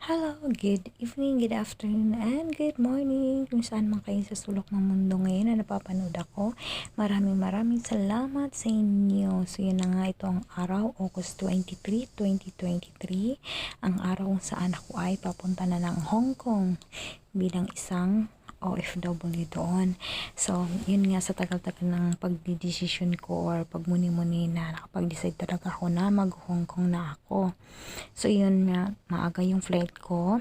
Hello, good evening, good afternoon, and good morning. Kung saan man kayo sa sulok ng mundo ngayon na napapanood ako. Maraming salamat sa inyo. So yun na nga, ito ang araw, August 23, 2023. Ang araw kung saan ako ay papunta na ng Hong Kong bilang isang OFW doon. So, yun nga sa tagal-tagal ng pagdidesisyon ko or pagmuni-muni na nakapag-decide talaga ako na mag-Hong Kong na ako. So, yun nga, maaga yung flight ko.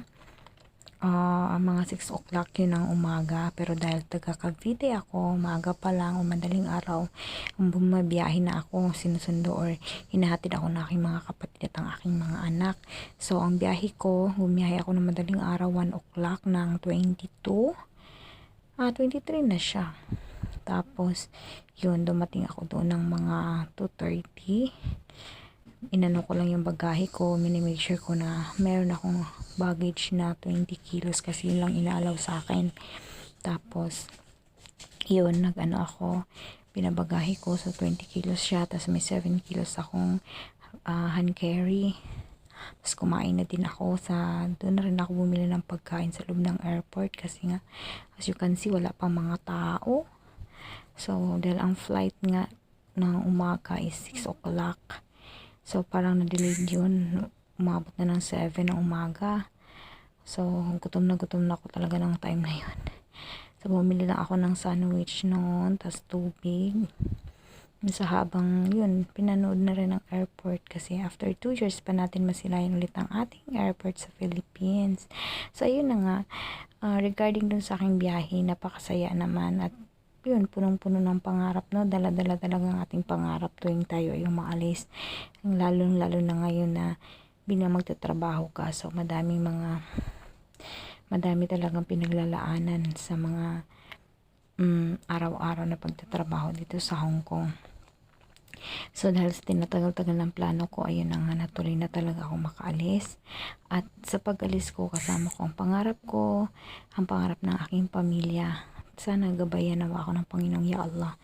Mga 6 o'clock yun ng umaga. Pero dahil taga Cavite ako, maaga pa lang o madaling araw, bumabiyahe na ako, sinusundo or hinahatid ako ng aking mga kapatid at ang aking mga anak. So, ang biyahe ko, bumiyahe ako ng madaling araw, 1 o'clock ng 23 na siya. Tapos, yun, dumating ako doon ng mga 2:30. Inano ko lang yung bagahe ko, minimake sure ko na meron akong baggage na 20 kilos kasi yun lang inaalaw sa akin. Tapos, yun, nag-ano ako, pinabagahe ko, so 20 kilos siya, tapos may 7 kilos akong hand carry. Tapos kumain na din ako doon na rin ako bumili ng pagkain sa loob ng airport kasi nga, as you can see, wala pang mga tao. So, dahil ang flight nga ng umaga is 6 o'clock. So, parang na-delayed yun. Umabot na ng 7 ng umaga. So, gutom na ako talaga ng time na yun. So, bumili lang ako ng sandwich noon, tas tubig. Sa habang yun, pinanood na rin ang airport kasi after 2 years pa natin masilayan ulit ang ating airport sa Philippines. So, ayun na nga. Regarding dun sa aking biyahe, napakasaya naman at yun, punong-puno ng pangarap, no? Dala-dala talaga ang ating pangarap tuwing tayo ay umaalis. Lalo na ngayon na magtatrabaho ka. So, madami talagang pinaglalaanan sa mga araw-araw na pagtatrabaho dito sa Hong Kong. So, dahil sa tinatagal-tagal ng plano ko, ayun na nga, natuloy na talaga ako makaalis. At sa pag-alis ko, kasama ko ang pangarap ng aking pamilya. Sana gabayan nawa ako ng Panginoong Ya Allah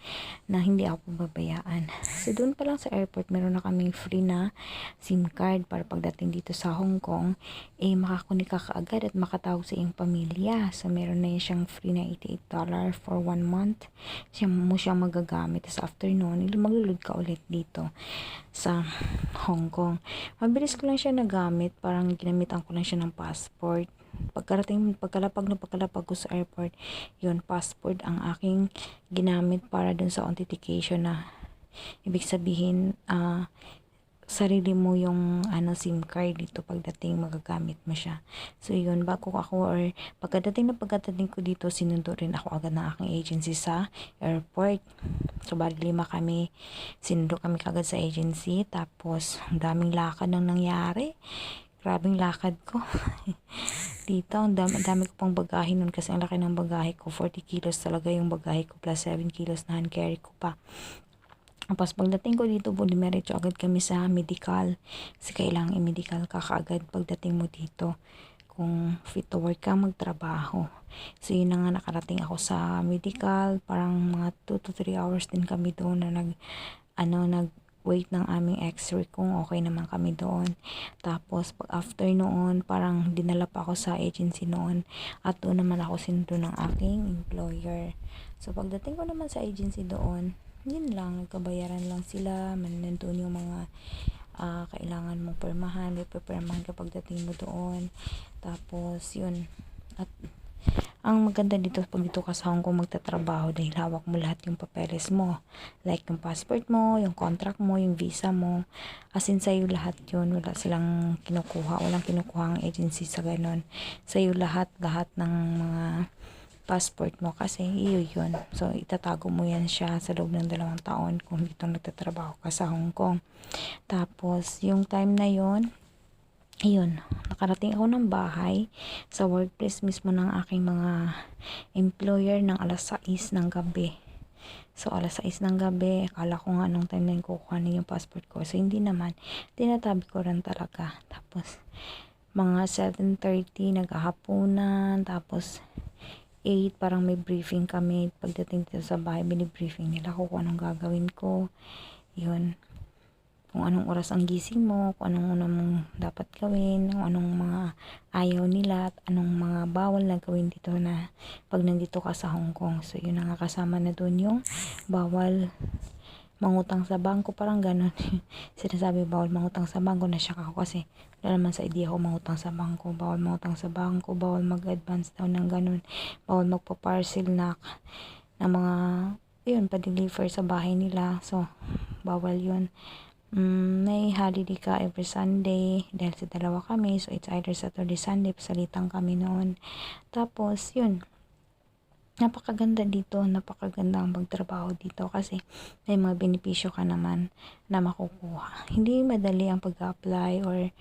na hindi ako pababayaan. So, doon pa lang sa airport, meron na kaming free na SIM card para pagdating dito sa Hong Kong, makakunik ka kaagad at makatawag sa iyong pamilya. So, meron na siyang free na $88 for 1 month. Mo siyang magagamit. Tapos after noon, maglulod ka ulit dito sa Hong Kong. Mabilis ko lang siya nagamit. Parang ginamitan ko lang siya ng passport. Pagkalapag ko sa airport, yun, passport ang aking ginamit para dun sa authentication na ibig sabihin, sarili mo yung SIM card dito pagdating magagamit mo siya. So yun, bago ako or pagdating ko dito, sinundo rin ako agad ng aking agency sa airport. So bali 5 kami, sinundo kami kagad sa agency. Tapos ang daming lakad nang nangyari. Grabing lakad ko. Dito, ang dami ko pang bagahe nun kasi ang laki ng bagahe ko. 40 kilos talaga yung bagahe ko plus 7 kilos na hand carry ko pa. Tapos pagdating ko dito, dumiretso agad kami sa medical. Kasi kailangan i-medical ka kaagad pagdating mo dito. Kung fit to work ka, magtrabaho. So yun na nga, nakarating ako sa medical. Parang mga 2 to 3 hours din kami doon na nag-wait ng aming x-ray kung okay naman kami doon. Tapos pag after noon, parang dinala pa ako sa agency noon. At doon naman ako sinundo ng aking employer. So pagdating ko naman sa agency doon, yun lang, nagkabayaran lang sila, nandun yung mga kailangan mong permahan, may permahan ka pagdating mo doon. Tapos yun, at ang maganda dito pag dito ka sa Hong Kong magtatrabaho dahil hawak mo lahat yung papeles mo, like yung passport mo, yung contract mo, yung visa mo, as in sa'yo lahat yun, walang kinukuha ang agency sa ganon, sa'yo lahat ng mga passport mo kasi iyo yun. So, itatago mo yan siya sa loob ng 2 taon kung dito nagtatrabaho ka sa Hong Kong. Tapos, yung time na yun, ayun, nakarating ako ng bahay sa workplace mismo ng aking mga employer ng alas 6 ng gabi. So, alas 6 ng gabi, akala ko nga anong time na yung kukuha na yung passport ko. So, hindi naman. Tinatabi ko rin talaga. Tapos, mga 7:30, naghahaponan. Tapos, 8, parang may briefing kami. Pagdating dito sa bahay, binibriefing nila ko kung anong gagawin ko. Yun. kung anong oras ang gising mo, kung anong una mong dapat gawin, kung anong mga ayaw nila, at anong mga bawal na gawin dito na pag nandito ka sa Hong Kong. So, yun ang kasama na doon yung bawal mangutang sa bangko, parang ganon. Sinasabi bawal mangutang sa bangko, na shock ako kasi wala naman sa idea ko mangutang sa bangko. Bawal mangutang sa bangko, bawal mag-advance daw ng ganon, bawal magpa-parcel na mga yun, pa-deliver sa bahay nila. So, bawal yun. May holiday ka every Sunday dahil sa dalawa kami, so it's either Saturday, Sunday, pasalitan kami noon. Tapos, yun, napakaganda dito, napakaganda ang pagtrabaho dito kasi may mga benepisyo ka naman na makukuha. Hindi madali ang pag-apply or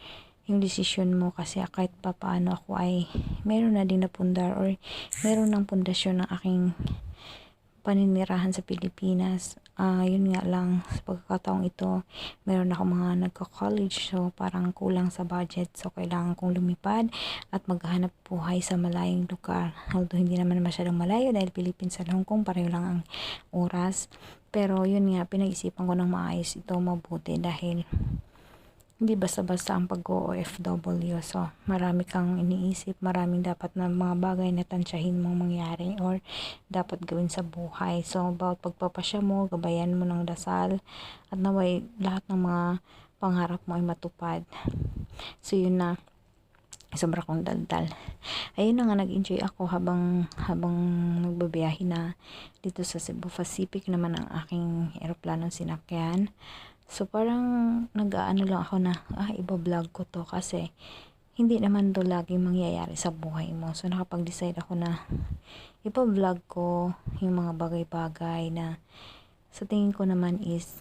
yung decision mo kasi kahit pa paano ako ay meron na din napundar or meron ng pundasyon ng aking paninirahan sa Pilipinas. Yun nga lang, sa pagkakataong ito, meron ako mga nagko-college, so parang kulang sa budget, so kailangan kong lumipad at maghanap buhay sa malayong lugar. Although hindi naman masyadong malayo dahil Philippines sa Hong Kong, pareho lang ang oras. Pero yun nga, pinag-isipan ko ng maayos ito mabuti dahil hindi basta-basta ang pag-OFW. So, marami kang iniisip, maraming dapat na mga bagay na tansyahin mong mangyari or dapat gawin sa buhay. So, about pagpapasya mo, gabayan mo ng dasal at naway lahat ng mga pangarap mo ay matupad. So, yun na. Sobra kong daldal. Ayun na nga, nag-enjoy ako habang nagbabiyahe na dito sa Cebu Pacific naman ang aking eroplanong sinakyan. So, parang nag-aano lang ako na, iba-vlog ko to kasi hindi naman to lagi mangyayari sa buhay mo. So, nakapag-decide ako na ipa-vlog ko yung mga bagay-bagay na sa tingin ko naman is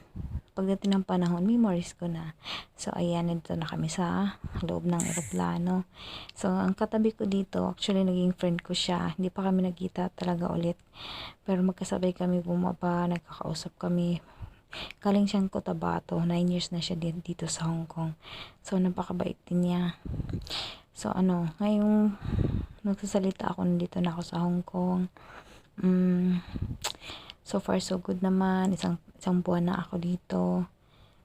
pagdating ng panahon, memories ko na. So, ayan, nandito na kami sa loob ng eroplano. So, ang katabi ko dito, actually, naging friend ko siya. Hindi pa kami nagkita talaga ulit. Pero magkasabay kami bumaba, nagkakausap kami. Galing siyang Cotabato, 9 years na siya dito sa Hong Kong. So, napakabait din niya. So, ngayong nagsasalita ako, nandito na ako sa Hong Kong. So far, so good naman. Isang buwan na ako dito.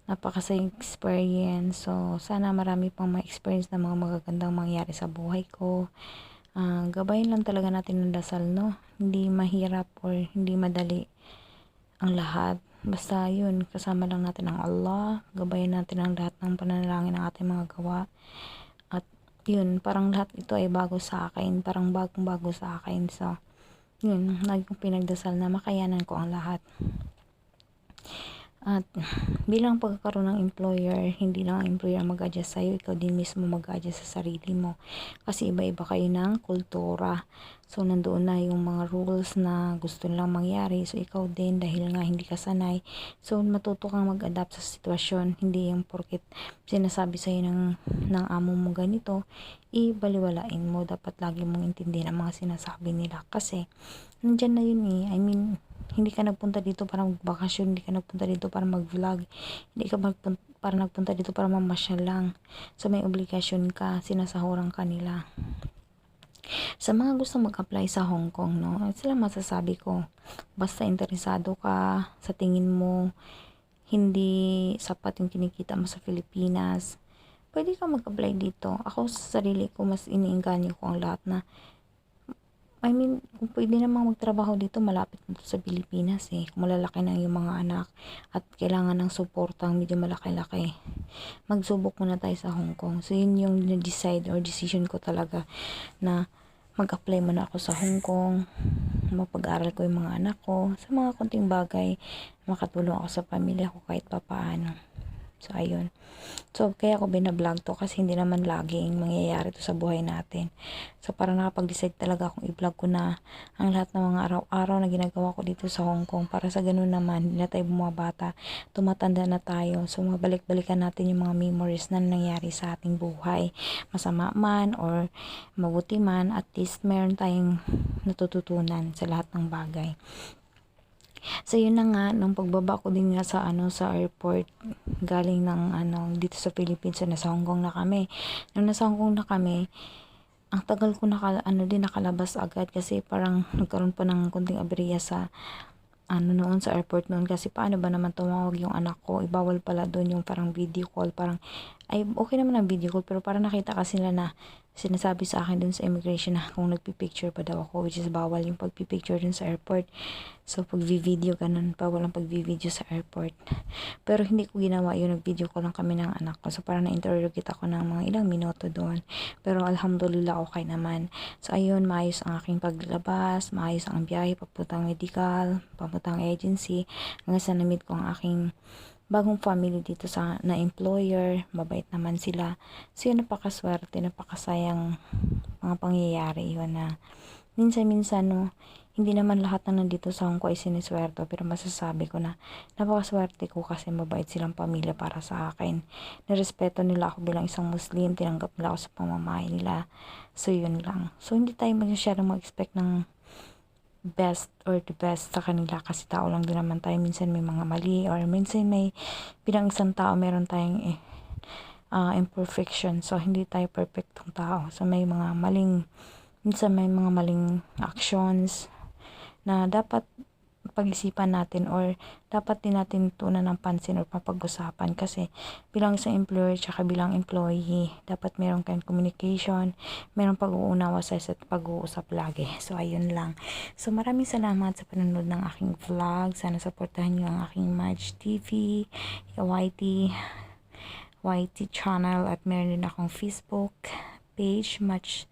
Napakasayang experience. So, sana marami pang ma-experience na mga magagandang mangyari sa buhay ko. Gabayin lang talaga natin ng dasal, no? Hindi mahirap or hindi madali ang lahat. Basta yun, kasama lang natin ang Allah, gabayan natin ang lahat ng pananalangin ng ating mga gawa. At yun, parang lahat ito ay bago sa akin, parang bagong-bago sa akin. So, yun, lagi kong pinagdasal na makayanan ko ang lahat. At bilang pagkakaroon ng employer, hindi lang ang employer mag-adjust sa'yo, ikaw din mismo mag-adjust sa sarili mo. Kasi iba-iba kayo ng kultura. So, nandoon na yung mga rules na gusto lang mangyari. So, ikaw din, dahil nga hindi ka sanay. So, matuto kang mag-adapt sa sitwasyon. Hindi yung porket sinasabi sa'yo ng amo mo ganito, ibaliwalain mo. Dapat lagi mong intindihin ang mga sinasabi nila. Kasi, nandyan na yun eh. I mean, hindi ka nagpunta dito para magbakasyon, hindi ka nagpunta dito para mag-vlog, hindi ka nagpunta dito para mamasyal lang. So, may obligasyon ka, sinasahuran ka nila. Sa mga gusto mag-apply sa Hong Kong, no, sila masasabi ko, basta interesado ka, sa tingin mo, hindi sapat yung kinikita mo sa Pilipinas, pwede ka mag-apply dito. Ako sa sarili ko, mas iniinganyo ko ang lahat na kung pwede namang magtrabaho dito, malapit na sa Pilipinas eh. Kung malalaki na yung mga anak at kailangan ng suportang medyo malaki-laki, magsubok muna tayo sa Hong Kong. So, yun yung decide or decision ko talaga na mag-apply muna ako sa Hong Kong, mapag-aral ko yung mga anak ko, sa mga konting bagay, makatulong ako sa pamilya ko kahit papaano. So, ayun. So, kaya ako binablog to kasi hindi naman laging mangyayari to sa buhay natin. So, parang nakapag-decide talaga akong i-vlog ko na ang lahat ng mga araw-araw na ginagawa ko dito sa Hong Kong. Para sa ganun naman, hindi na tayo bumabata. Tumatanda na tayo. So, mabalik-balikan natin yung mga memories na nangyari sa ating buhay. Masama man or mabuti man, at least meron tayong natututunan sa lahat ng bagay. So, yun na nga, nung pagbaba ko din nga sa airport, galing ng dito sa Philippines, so nasa Hong Kong na kami. Nung nasa Hong Kong na kami, ang tagal ko nakalabas agad kasi parang nagkaroon pa ng konting aberya sa ano noon sa airport noon kasi paano ba naman tumawag yung anak ko, ibawal pala doon yung parang video call, parang ay okay naman ang video call pero parang nakita kasi nila na sinasabi sa akin dun sa immigration na kung nagpipicture pa daw ako, which is bawal yung pagpipicture dun sa airport. So pag video ganun, bawal ang pagvi-video sa airport. Pero hindi ko ginawa yun, nag-video call lang kami ng anak ko. So parang na-interrogate ako ng mga ilang minuto doon. Pero alhamdulillah okay naman. So ayun, maayos ang aking paglabas, maayos ang biyahe, papuntang medical, papuntang agency, hanggang sa na-meet ko ang aking bagong family dito sa na employer, mabait naman sila. So yun, napakaswerte, napakasayang mga pangyayari yun na minsan-minsan no, hindi naman lahat na nandito sa Hong Kong ay siniswerte, pero masasabi ko na napakaswerte ko kasi mabait silang pamilya para sa akin. Nirespeto nila ako bilang isang Muslim, tinanggap nila ako sa pamamahay nila. So yun lang. So hindi tayo masyadong mag-expect ng best or the best sa kanila kasi tao lang din naman tayo, minsan may mga mali or minsan may bilang isang tao meron tayong imperfection, so hindi tayo perfectong tao, so may mga maling, minsan may mga maling actions na dapat pag-isipan natin or dapat din natin tunan ng pansin or papag-usapan kasi bilang isang employer tsaka bilang employee dapat meron kayong communication, merong pag-uunawa sa isa't pag-uusap lagi. So ayun lang. So maraming salamat sa panonood ng aking vlog. Sana supportahan niyo ang aking Madge TV, YT channel, at meron din akong Facebook page, Madge